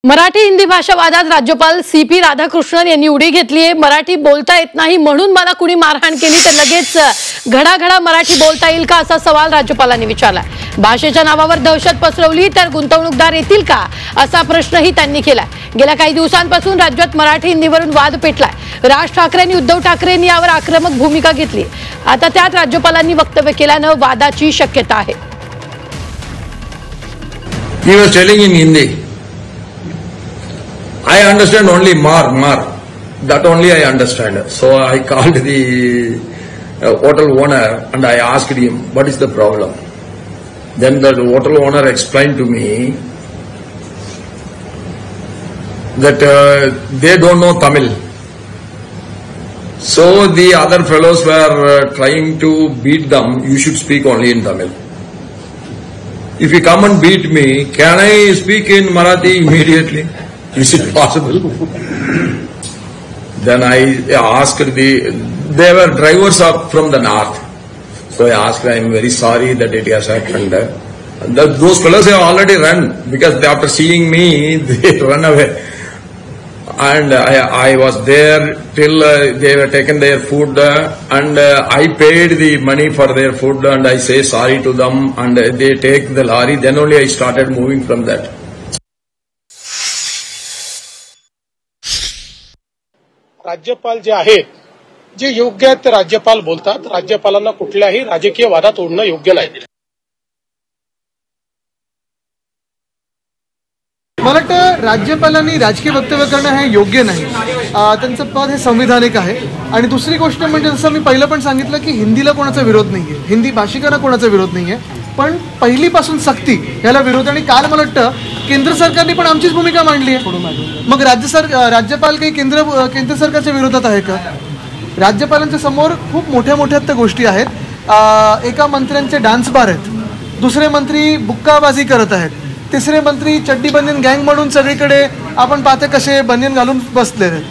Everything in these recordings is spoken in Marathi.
मराठी हिंदी भाषा वादात राज्यपाल CP राधाकृष्णन यांनी उडी घेतली आहे। मराठी बोलता येत नाही म्हणून मला कुणी मारहाण केली तर लगेच घडाघडा मराठी बोलता येईल का असा सवाल राज्यपालांनी विचारला। भाषेच्या नावावर दहशत पसरवली तर गुंतवणूकदार येतील का असा प्रश्नही त्यांनी केला। गेल्या काही दिवसांपासून राज्यात मराठी हिंदीवरून वाद पेटलाय। राज ठाकरे आणि उद्धव ठाकरेंनी यावर आक्रमक भूमिका घेतली। आता त्यात राज्यपालांनी वक्तव्य केल्याने वादाची शक्यता आहे। He was telling in Hindi, I understand only mar. That only I understand. So I called the hotel owner and I asked him, what is the problem? Then the hotel owner explained to me that they don't know Tamil. So the other fellows were trying to beat them, you should speak only in Tamil. If you come and beat me, can I speak in Marathi immediately? Is it possible? Then I asked they were drivers up from the north. So I asked, I am very sorry that it has happened. Those fellows have already run because after seeing me, they run away. And I was there till they were taken their food and I paid the money for their food and I say sorry to them and they take the lorry. Then only I started moving from that. राज्यपाल जे आहेत जे योग्य आहेत ते राज्यपाल बोलतात। राज्यपालांना कुठल्याही राजकीय वादात ओढणं योग्य नाही। मला वाटतं राज्यपालांनी राजकीय वक्तव्य करणं हे योग्य नाही। त्यांचं पद हे संविधानिक आहे। आणि दुसरी गोष्ट म्हणजे जसं मी पहिलं पण सांगितलं की हिंदीला कोणाचा विरोध नाहीये, हिंदी भाषिकांना कोणाचा विरोध नाहीये, पण पहिलीपासून सक्ती याला विरोध। आणि काल मला वाटतं केंद्र सरकारने पण आमचीच भूमिका मांडली आहे। मग राज्यपाल काही केंद्र सरकारच्या विरोधात आहे का? राज्यपालांच्या समोर खूप मोठ्या त्या गोष्टी आहेत। एका मंत्र्यांचे डान्स बार आहेत, दुसरे मंत्री बुक्काबाजी करत आहेत, तिसरे मंत्री चड्डी बनियन गँग म्हणून सगळीकडे आपण पाहते कसे बनियन घालून बसले आहेत।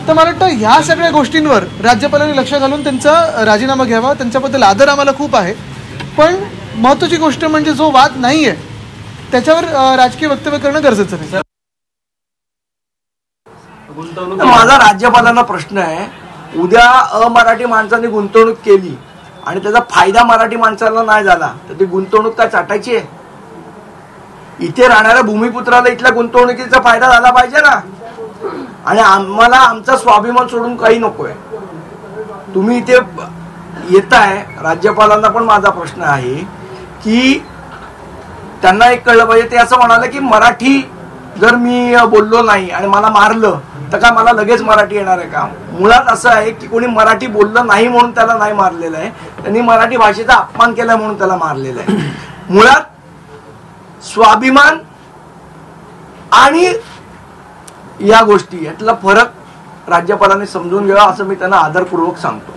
तर मला वाटतं ह्या सगळ्या गोष्टींवर राज्यपालांनी लक्ष घालून त्यांचा राजीनामा घ्यावा। त्यांच्याबद्दल आदर आम्हाला खूप आहे, पण महत्त्वाची गोष्ट म्हणजे जो वाद नाहीये त्याच्यावर राजकीय वक्तव्य करणं गरजेचं नाही। माझा राज्यपालांना प्रश्न आहे, उद्या अमराठी माणसांनी गुंतवणूक केली आणि त्याचा फायदा मराठी माणसाला नाही झाला तर ती गुंतवणूक काय चाटायची आहे? इथे राहणाऱ्या भूमिपुत्राला इथल्या गुंतवणुकीचा फायदा झाला पाहिजे ना। आणि आम्हाला आमचा स्वाभिमान सोडून काही नकोय। तुम्ही इथे येताय, राज्यपालांना पण माझा प्रश्न आहे की त्यांना एक कळलं पाहिजे। ते असं म्हणाले की मराठी जर मी बोललो नाही आणि मला मारलं तर काय मला लगेच मराठी येणार आहे का? मुळात असं आहे की कोणी मराठी बोललं नाही म्हणून त्याला नाही मारलेलं आहे, त्यांनी मराठी भाषेचा अपमान केला म्हणून त्याला मारलेलं आहे। मुळात स्वाभिमान आणि या गोष्टी यातला फरक राज्यपालांनी समजून घ्यावा असं मी त्यांना आदरपूर्वक सांगतो।